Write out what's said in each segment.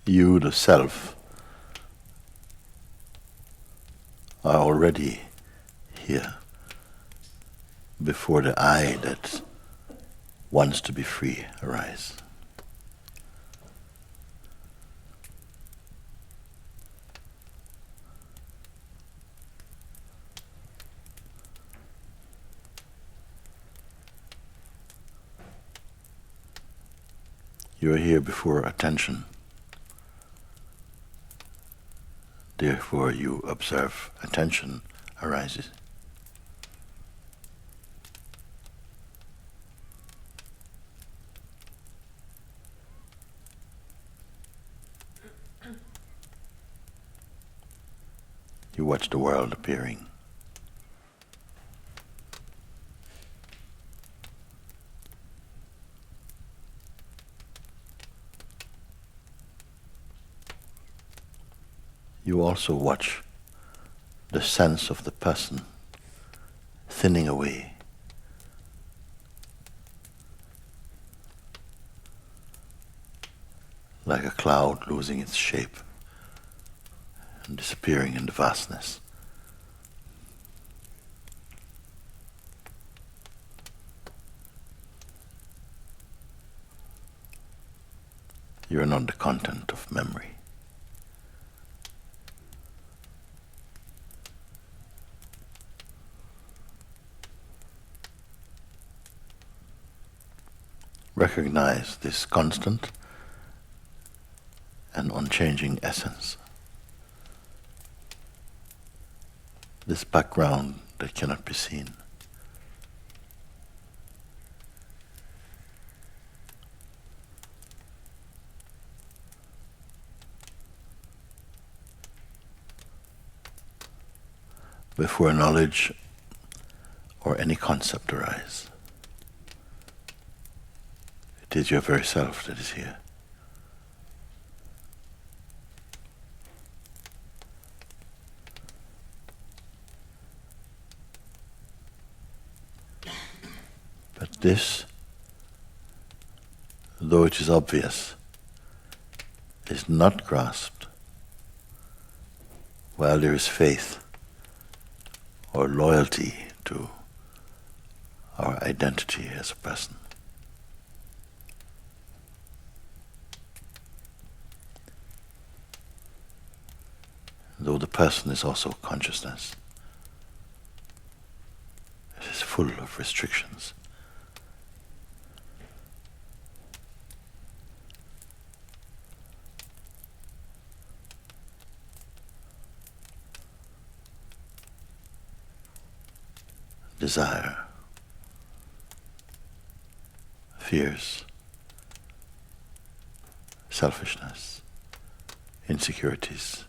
You, the self, are already here before the I that wants to be free arise. You are here before attention. Therefore you observe attention arises. You watch the world appearing. You also watch the sense of the person thinning away. Like a cloud losing its shape and disappearing in the vastness. You are not the content of memory. Recognize this constant and unchanging essence. This background that cannot be seen. Before knowledge or any concept arise, it is your very self that is here. But this, though it is obvious, is not grasped while there is faith or loyalty to our identity as a person. Though the person is also consciousness, it is full of restrictions. Desire, fears, selfishness, insecurities.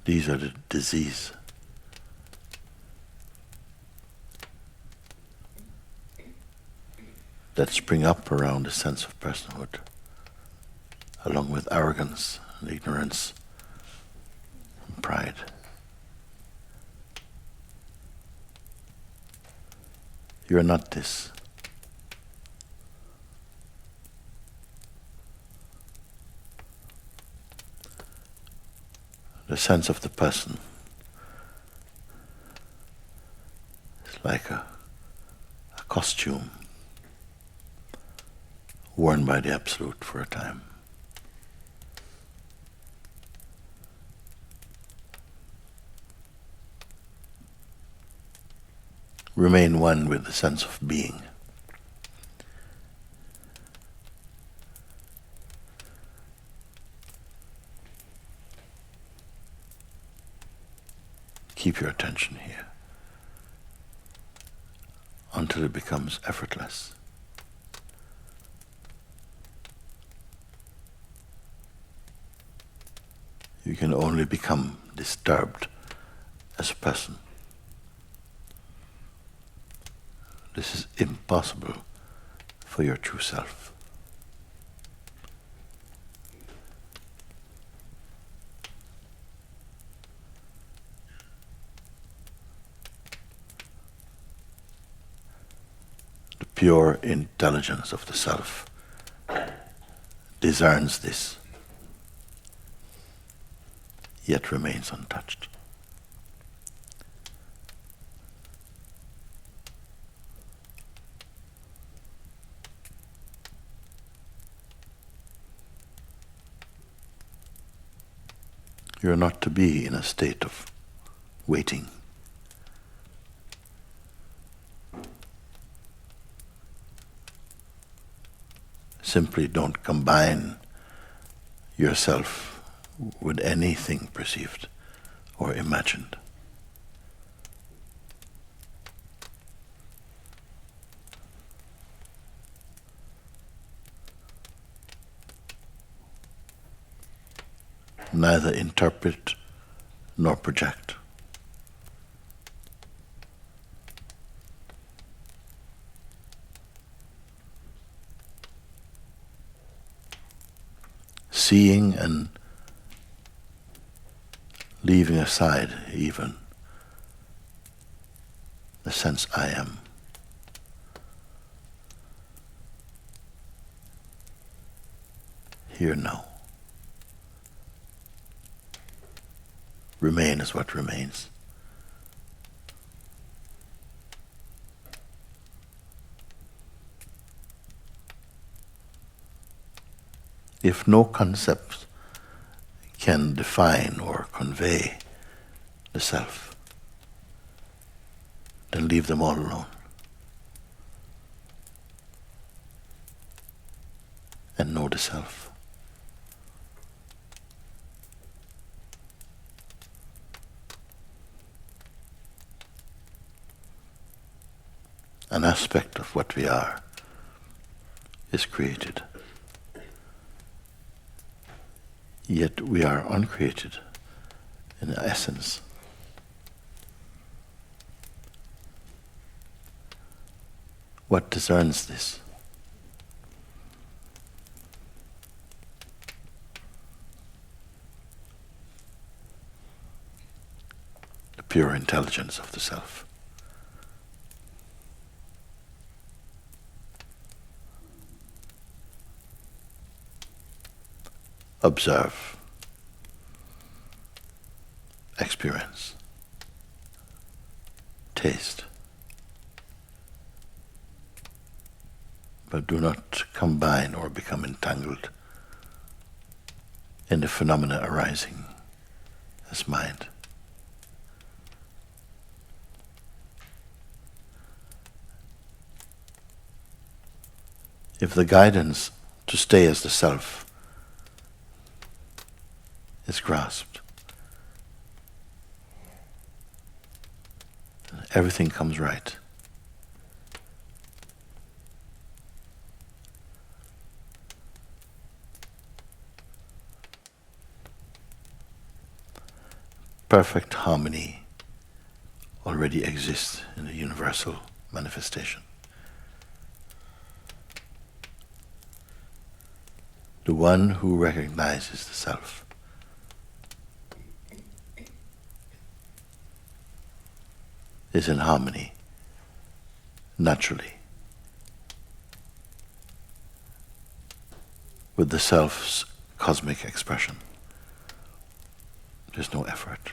These are the disease. That spring up around the sense of personhood, along with arrogance and ignorance and pride. You are not this. The sense of the person is like a costume worn by the Absolute for a time. Remain one with the sense of being. Keep your attention here until it becomes effortless. You can only become disturbed as a person. This is impossible for your true self. The pure intelligence of the self discerns this, yet remains untouched. You're not to be in a state of waiting. Simply don't combine yourself with anything perceived or imagined. Neither interpret nor project. Seeing and leaving aside even the sense I am. Here now. Remain as what remains. If no concept can define or convey the self, then leave them all alone. And know the self. An aspect of what we are is created. Yet we are uncreated in essence. What discerns this? The pure intelligence of the self. Observe, experience, taste, but do not combine or become entangled in the phenomena arising as mind. If the guidance to stay as the self is grasped, everything comes right. Perfect harmony already exists in the universal manifestation. The one who recognizes the self is in harmony naturally with the self's cosmic expression. There's no effort.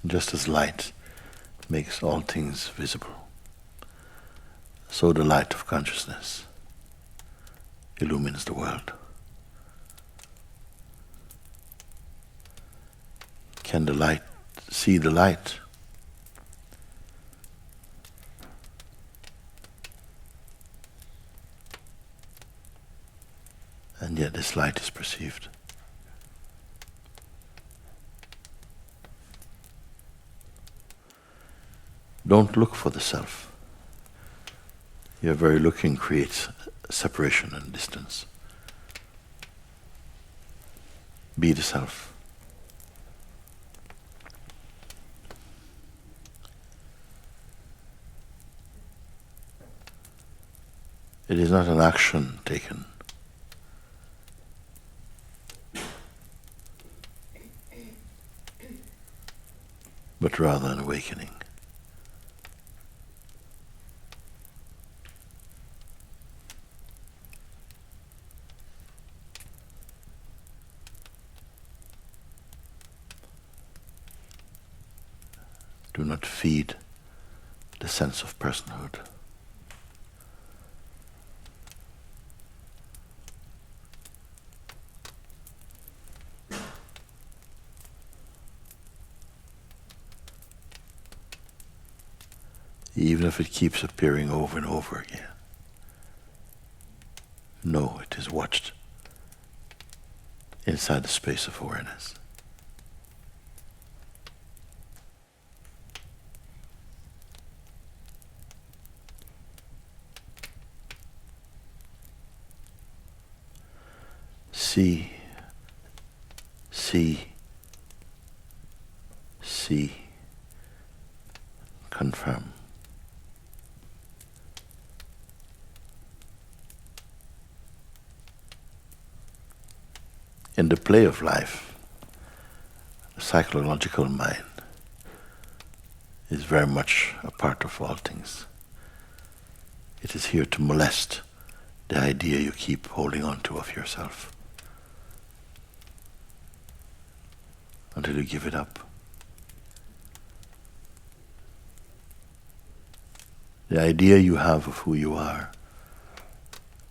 Just as light makes all things visible, so the light of consciousness illumines the world. Can the light see the light? And yet this light is perceived. Don't look for the self. Your very looking creates separation and distance. Be the self. It is not an action taken. but rather an awakening. Do not feed the sense of personhood. Even if it keeps appearing over and over again. No, it is watched inside the space of awareness. See, see, see, confirm. In the play of life, the psychological mind is very much a part of all things. It is here to molest the idea you keep holding on to of yourself until you give it up. The idea you have of who you are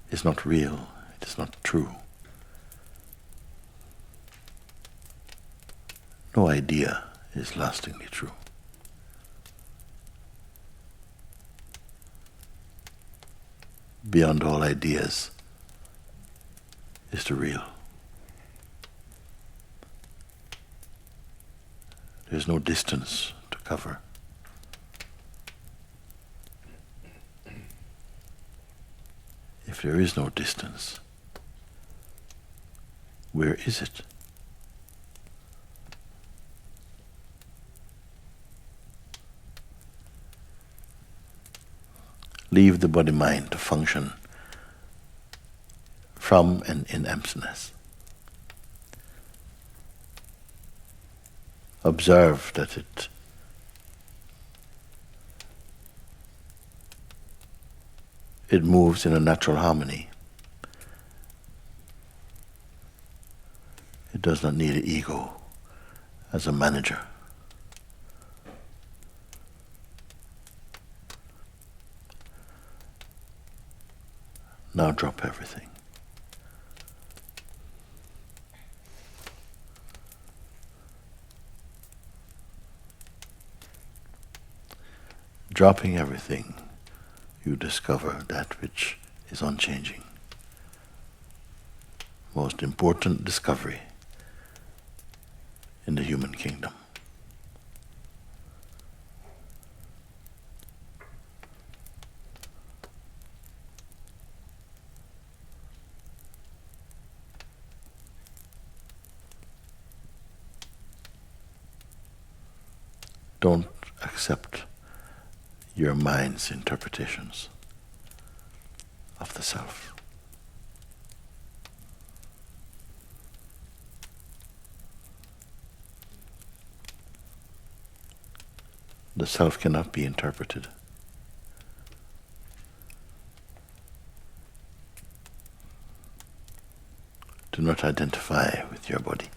is not real, it is not true. No idea is lastingly true. Beyond all ideas is the real. There's no distance to cover. If there is no distance, where is it? Leave the body-mind to function from and in emptiness. Observe that it moves in a natural harmony. It does not need an ego as a manager. Now drop everything. Dropping everything, you discover that which is unchanging. Most important discovery in the human kingdom. Don't accept your mind's interpretations of the self. The self cannot be interpreted. Do not identify with your body.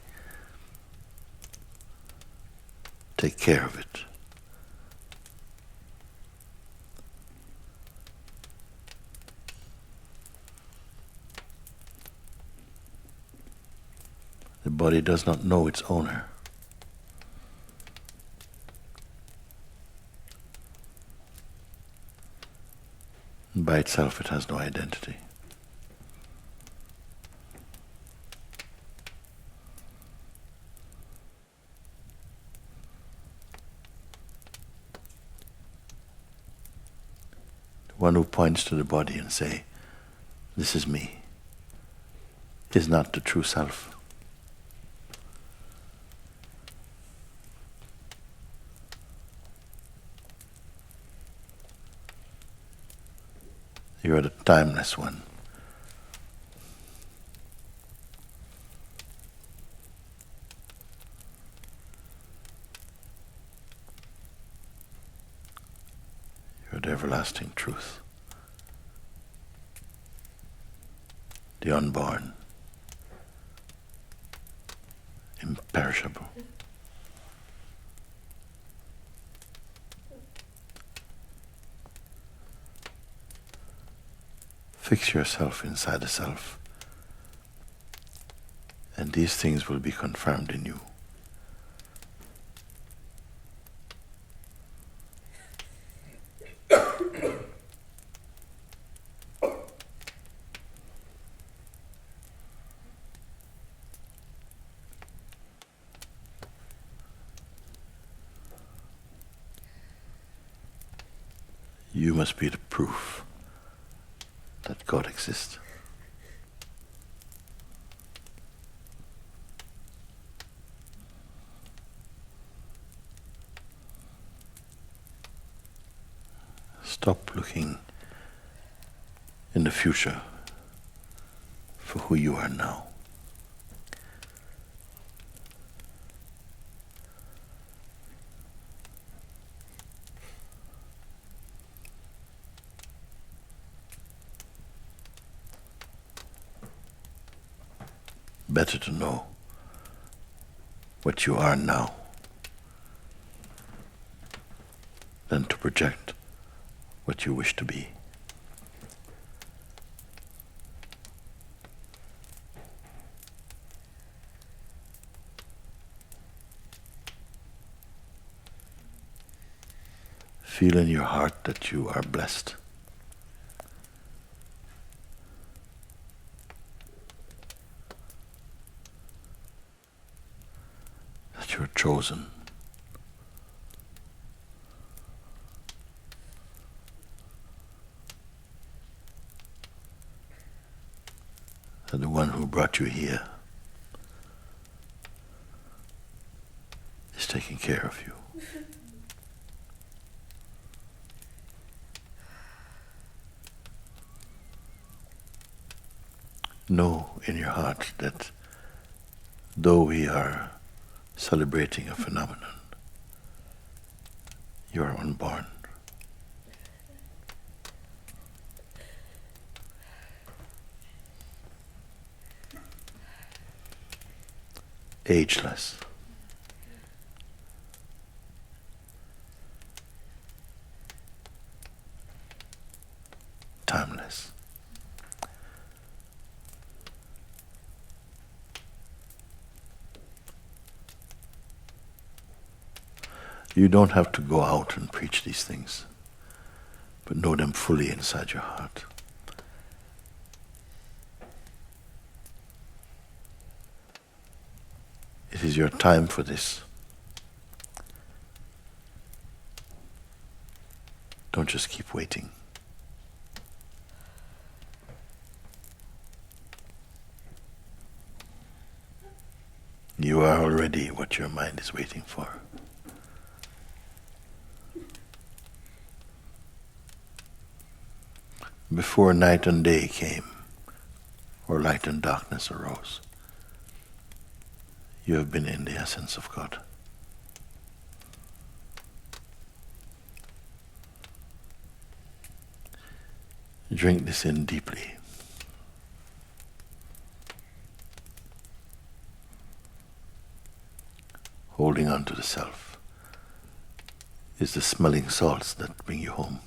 Take care of it. The body does not know its owner. By itself it has no identity. The one who points to the body and say, "This is me," is not the true self. You are the timeless one. the everlasting truth, the unborn, imperishable. Fix yourself inside the self, and these things will be confirmed in you. You must be the proof that God exists. Stop looking in the future for who you are now. Better to know what you are now than to project what you wish to be. Feel in your heart that you are blessed. That you are chosen. That the one who brought you here is taking care of you. Know in your heart that though we are celebrating a phenomenon, you are unborn. Ageless. Timeless. You don't have to go out and preach these things, but know them fully inside your heart. It is your time for this. Don't just keep waiting. You are already what your mind is waiting for. Before night and day came, or light and darkness arose, you have been in the essence of God. Drink this in deeply. Holding on to the self is the smelling salts that bring you home.